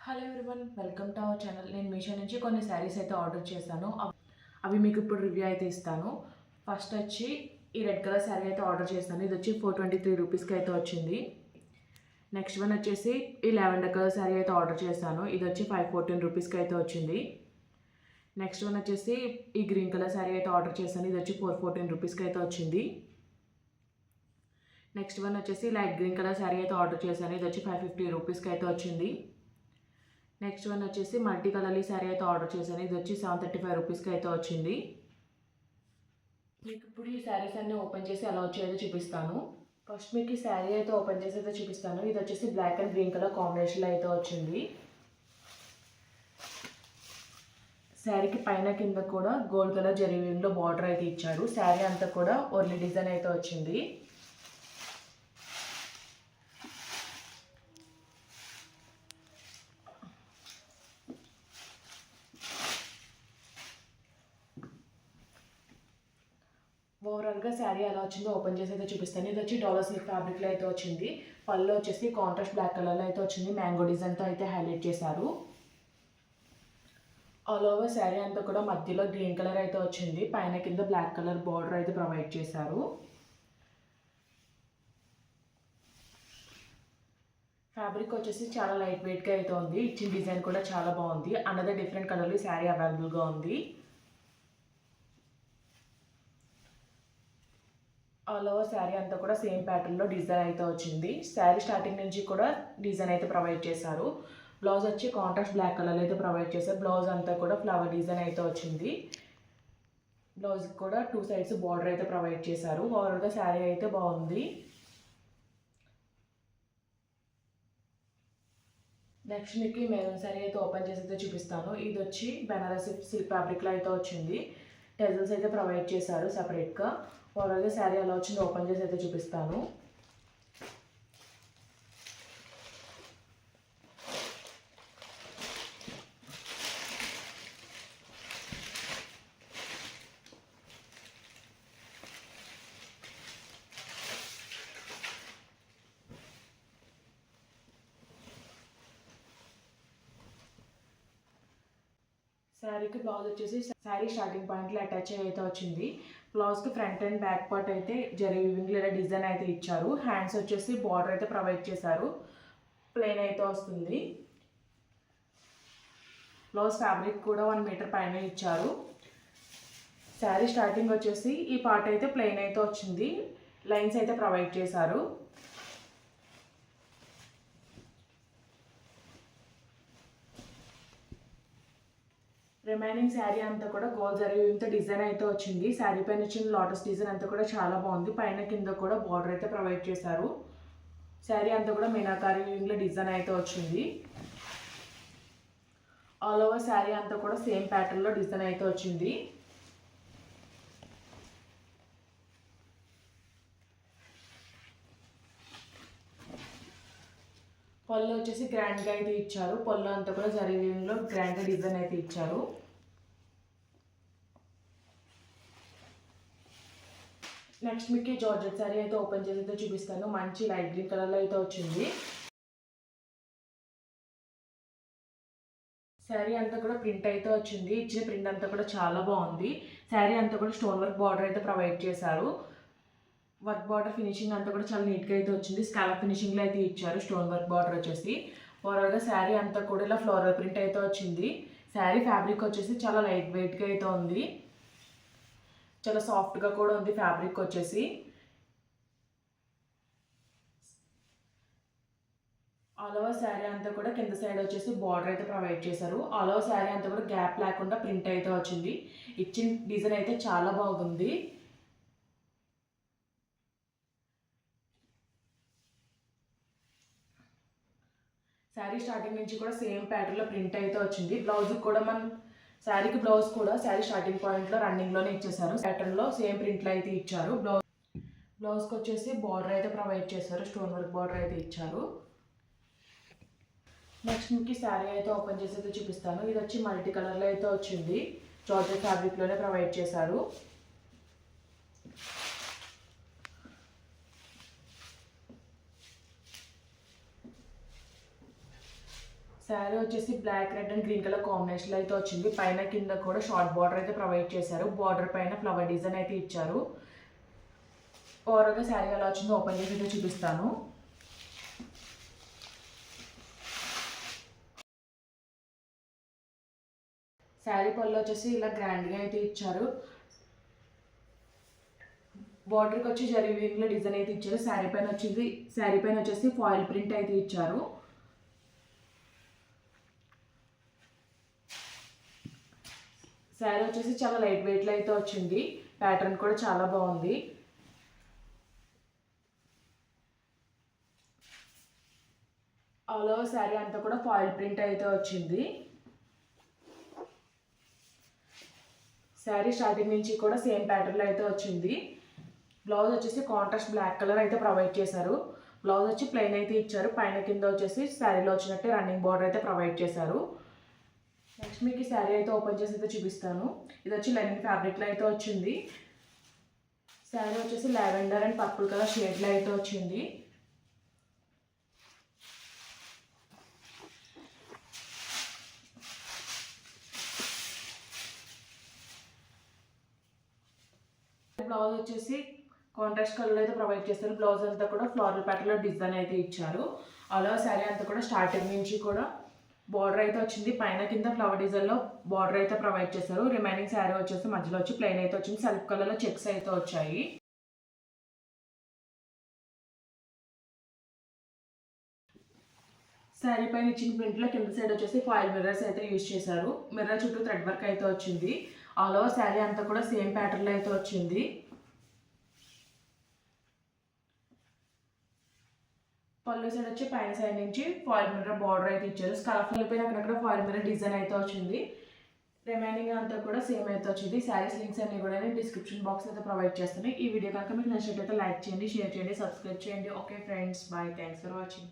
Hello everyone, welcome to our channel. నేను మీషో నుంచి కొన్ని శారీస్ అయితే ఆర్డర్ చేశాను. అవి మీకు ఇప్పుడు రివ్యూ అయితే ఇస్తాను. ఫస్ట్ వచ్చి ఈ రెడ్ కలర్ శారీ అయితే ఆర్డర్ చేశాను. ఇది వచ్చి 423 రూపీస్కి అయితే వచ్చింది. నెక్స్ట్ వన్ వచ్చేసి ఈ లావెండర్ కలర్ శారీ అయితే ఆర్డర్ చేశాను. ఇది వచ్చి 514 రూపీస్కి అయితే వచ్చింది. నెక్స్ట్ వన్ వచ్చేసి ఈ గ్రీన్ కలర్ శారీ అయితే ఆర్డర్ చేశాను. ఇది వచ్చి 414 రూపీస్కి అయితే వచ్చింది. నెక్స్ట్ వన్ వచ్చేసి లైట్ గ్రీన్ కలర్ శారీ అయితే ఆర్డర్ చేశాను. ఇది వచ్చి 550 రూపీస్కి అయితే వచ్చింది. నెక్స్ట్ వన్ వచ్చేసి మల్టీ కలర్లీ శారీ అయితే ఆర్డర్ చేశాను. ఇది వచ్చి 735 రూపీస్కి అయితే వచ్చింది. మీకు ఇప్పుడు ఈ శారీస్ అన్నీ ఓపెన్ చేసి ఎలా వచ్చాయో చూపిస్తాను. ఫస్ట్ మీకు ఈ శారీ అయితే ఓపెన్ చేసి అయితే చూపిస్తాను. ఇది వచ్చేసి బ్లాక్ అండ్ గ్రీన్ కలర్ కాంబినేషన్లో అయితే వచ్చింది. శారీకి పైన కింద కూడా గోల్డ్ కలర్ జరీలో బార్డర్ అయితే ఇచ్చారు. శారీ అంతా కూడా ఓర్లీ డిజైన్ అయితే వచ్చింది. ఓవరాల్గా శారీ ఎలా వచ్చిందో ఓపెన్ చేసి అయితే చూపిస్తాను. ఇది వచ్చి డాలర్ సిల్క్ ఫ్యాబ్రిక్లో అయితే వచ్చింది. పళ్ళు వచ్చేసి కాంట్రాస్ట్ బ్లాక్ కలర్లో అయితే వచ్చింది. మ్యాంగో డిజైన్తో అయితే హైలైట్ చేశారు. ఆల్ ఓవర్ శారీ అంతా కూడా మధ్యలో గ్రీన్ కలర్ అయితే వచ్చింది. పైన కింద బ్లాక్ కలర్ బార్డర్ అయితే ప్రొవైడ్ చేశారు. ఫ్యాబ్రిక్ వచ్చేసి చాలా లైట్ వెయిట్గా అయితే ఉంది. ఇచ్చిన డిజైన్ కూడా చాలా బాగుంది. అనదర్ డిఫరెంట్ కలర్లో శారీ అవైలబుల్గా ఉంది. ఆల్ ఓవర్ శారీ అంతా కూడా సేమ్ ప్యాటర్న్లో డిజైన్ అయితే వచ్చింది. శారీ స్టార్టింగ్ నుంచి కూడా డిజైన్ అయితే ప్రొవైడ్ చేశారు. బ్లౌజ్ వచ్చి కాంట్రాస్ట్ బ్లాక్ కలర్ అయితే ప్రొవైడ్ చేశారు. బ్లౌజ్ అంతా కూడా ఫ్లవర్ డిజైన్ అయితే వచ్చింది. బ్లౌజ్కి కూడా 2 సైడ్స్ బార్డర్ అయితే ప్రొవైడ్ చేశారు. ఓవరాల్గా శారీ అయితే బాగుంది. నెక్స్ట్ మీకు ఈ మెరూన్ శారీ అయితే ఓపెన్ చేసి అయితే చూపిస్తాను. ఇది వచ్చి బెనారసి సిల్క్ ఫ్యాబ్రిక్లో అయితే వచ్చింది. టెజల్స్ అయితే ప్రొవైడ్ చేశారు సపరేట్గా. ఓవరాల్గా శారీ ఎలా వచ్చిందో ఓపెన్ చేసి అయితే చూపిస్తాను. శారీకి బ్లౌజ్ వచ్చేసి శారీ స్టార్టింగ్ పాయింట్లో అటాచ్ అయితే వచ్చింది. బ్లౌజ్కి ఫ్రంట్ అండ్ బ్యాక్ పార్ట్ అయితే జరీ వివింగ్ లేదా డిజైన్ అయితే ఇచ్చారు. హ్యాండ్స్ వచ్చేసి బార్డర్ అయితే ప్రొవైడ్ చేశారు. ప్లెయిన్ అయితే వస్తుంది. బ్లౌజ్ ఫ్యాబ్రిక్ కూడా 1 మీటర్ పైన ఇచ్చారు. శారీ స్టార్టింగ్ వచ్చేసి ఈ పార్ట్ అయితే ప్లెయిన్ అయితే వచ్చింది. లైన్స్ అయితే ప్రొవైడ్ చేశారు. రిమైనింగ్ శారీ అంతా కూడా గోల్డ్ జరీతో డిజైన్ అయితే వచ్చింది. శారీ పైన వచ్చిన లోటస్ డిజైన్ అంతా కూడా చాలా బాగుంది. పైన కింద కూడా బార్డర్ అయితే ప్రొవైడ్ చేశారు. శారీ అంతా కూడా మీనాకారి వీవింగ్లో డిజైన్ అయితే వచ్చింది. ఆల్ ఓవర్ శారీ అంతా కూడా సేమ్ ప్యాటర్న్లో డిజైన్ అయితే వచ్చింది. పళ్ళు వచ్చేసి గ్రాండ్గా అయితే ఇచ్చారు. పళ్ళు అంతా కూడా జరీ వీవింగ్లో గ్రాండ్గా డిజైన్ అయితే ఇచ్చారు. నెక్స్ట్ మీకు ఈ జార్జెట్ శారీ అయితే ఓపెన్ చేసి అయితే చూపిస్తాను. మంచి లైట్ గ్రీన్ కలర్లో అయితే వచ్చింది. శారీ అంతా కూడా ప్రింట్ అయితే వచ్చింది. ఇచ్చిన ప్రింట్ అంతా కూడా చాలా బాగుంది. శారీ అంతా కూడా స్టోన్ వర్క్ బార్డర్ అయితే ప్రొవైడ్ చేశారు. వర్క్ బార్డర్ ఫినిషింగ్ అంతా కూడా చాలా నీట్గా అయితే వచ్చింది. స్కాలప్ ఫినిషింగ్లో అయితే ఇచ్చారు. స్టోన్ వర్క్ బార్డర్ వచ్చేసి ఓవరాల్గా శారీ అంతా కూడా ఇలా ఫ్లోరల్ ప్రింట్ అయితే వచ్చింది. శారీ ఫ్యాబ్రిక్ వచ్చేసి చాలా లైట్ వెయిట్గా అయితే ఉంది. చాలా సాఫ్ట్గా కూడా ఉంది ఫ్యాబ్రిక్ వచ్చేసి. ఆల్ ఓవర్ శారీ అంతా కూడా కింద సైడ్ వచ్చేసి బార్డర్ అయితే ప్రొవైడ్ చేశారు. ఆల్ ఓవర్ శారీ అంతా కూడా గ్యాప్ లేకుండా ప్రింట్ అయితే వచ్చింది. ఇచ్చిన డిజైన్ అయితే చాలా బాగుంది. శారీ స్టార్టింగ్ నుంచి కూడా సేమ్ ప్యాటర్న్లో ప్రింట్ అయితే వచ్చింది. బ్లౌజ్కి కూడా శారీకి బ్లౌజ్ కూడా శారీ స్టార్టింగ్ పాయింట్లో రన్నింగ్లోనే ఇచ్చేసారు. ప్యాటర్న్లో సేమ్ ప్రింట్లో అయితే ఇచ్చారు. బ్లౌజ్కి వచ్చేసి బార్డర్ అయితే ప్రొవైడ్ చేశారు. స్టోన్ వర్క్ బార్డర్ అయితే ఇచ్చారు. నెక్స్ట్ మీకు శారీ అయితే ఓపెన్ చేసి అయితే చూపిస్తాను. ఇది వచ్చి మల్టీ కలర్లో అయితే వచ్చింది. జార్జెట్ ఫ్యాబ్రిక్లోనే ప్రొవైడ్ చేశారు. శారీ వచ్చేసి black red and green colour కాంబినేషన్లో అయితే వచ్చింది. పైన కింద కూడా షార్ట్ బార్డర్ అయితే ప్రొవైడ్ చేశారు. బార్డర్ పైన ఫ్లవర్ డిజైన్ అయితే ఇచ్చారు. ఓవరాల్గా శారీ ఎలా వచ్చిందో ఓపెన్ చేసి అయితే చూపిస్తాను. శారీ పళ్ళు వచ్చేసి ఇలా గ్రాండ్గా అయితే ఇచ్చారు. బార్డర్కి వచ్చి జరీ వీవింగ్లో డిజైన్ అయితే ఇచ్చారు. శారీ పైన వచ్చేసి ఫాయిల్ ప్రింట్ అయితే ఇచ్చారు. శారీ వచ్చేసి చాలా లైట్ వెయిట్లో అయితే వచ్చింది. ప్యాటర్న్ కూడా చాలా బాగుంది. ఆల్ ఓవర్ శారీ అంతా కూడా ఫాయిల్ ప్రింట్ అయితే వచ్చింది. శారీ స్టార్టింగ్ నుంచి కూడా సేమ్ ప్యాటర్న్లో అయితే వచ్చింది. బ్లౌజ్ వచ్చేసి కాంట్రాస్ట్ బ్లాక్ కలర్ అయితే ప్రొవైడ్ చేశారు. బ్లౌజ్ వచ్చి ప్లెయిన్ అయితే ఇచ్చారు. పైన కింద వచ్చేసి శారీలో వచ్చినట్టే రన్నింగ్ బార్డర్ అయితే ప్రొవైడ్ చేశారు. నెక్స్ట్ మీకు ఈ శారీ అయితే ఓపెన్ చేసి అయితే చూపిస్తాను. ఇది వచ్చి లెనిన్ ఫ్యాబ్రిక్లో అయితే వచ్చింది. శారీ వచ్చేసి లావెండర్ అండ్ పర్పుల్ కలర్ షేడ్లో అయితే వచ్చింది. బ్లౌజ్ వచ్చేసి కాంట్రాస్ట్ కలర్ అయితే ప్రొవైడ్ చేస్తారు. బ్లౌజ్ అంతా కూడా ఫ్లోరల్ ప్యాటర్న్లో డిజైన్ అయితే ఇచ్చారు. అలా శారీ అంతా కూడా స్టార్టింగ్ నుంచి కూడా బార్డర్ అయితే వచ్చింది. పైన కింద ఫ్లవర్ డిజైన్లో బార్డర్ అయితే ప్రొవైడ్ చేశారు. రిమైనింగ్ శారీ వచ్చేసి మధ్యలో వచ్చి ప్లెయిన్ అయితే వచ్చింది. సెల్ఫ్ కలర్లో చెక్స్ అయితే వచ్చాయి. శారీ పైన ఇచ్చిన ప్రింట్లో కింద సైడ్ వచ్చేసి ఫాయిల్ మిర్రర్స్ అయితే యూజ్ చేశారు. మిర్రర్ చుట్టూ థ్రెడ్ వర్క్ అయితే వచ్చింది. ఆల్ ఓవర్ శారీ అంతా కూడా సేమ్ ప్యాటర్న్లో అయితే వచ్చింది. పళ్ళు సైడ్ వచ్చి పైన సైడ్ నుంచి ఫాయిల్ మిర్రర్ బార్డర్ అయితే ఇచ్చారు. స్కార్ఫ్ పైన అక్కడక్కడ ఫాయిల్ మిర్రర్ డిజైన్ అయితే వచ్చింది. రిమైనింగ్ అంతా కూడా సేమ్ అయితే వచ్చింది. శారీస్ లింక్స్ అన్ని కూడా నేను డిస్క్రిప్షన్ బాక్స్ అయితే ప్రొవైడ్ చేస్తాను. ఈ వీడియో కనుక మీకు నచ్చినట్లయితే లైక్ చేయండి, షేర్ చేయండి, సబ్స్క్రైబ్ చేయండి. Okay friends, bye. Thanks for watching.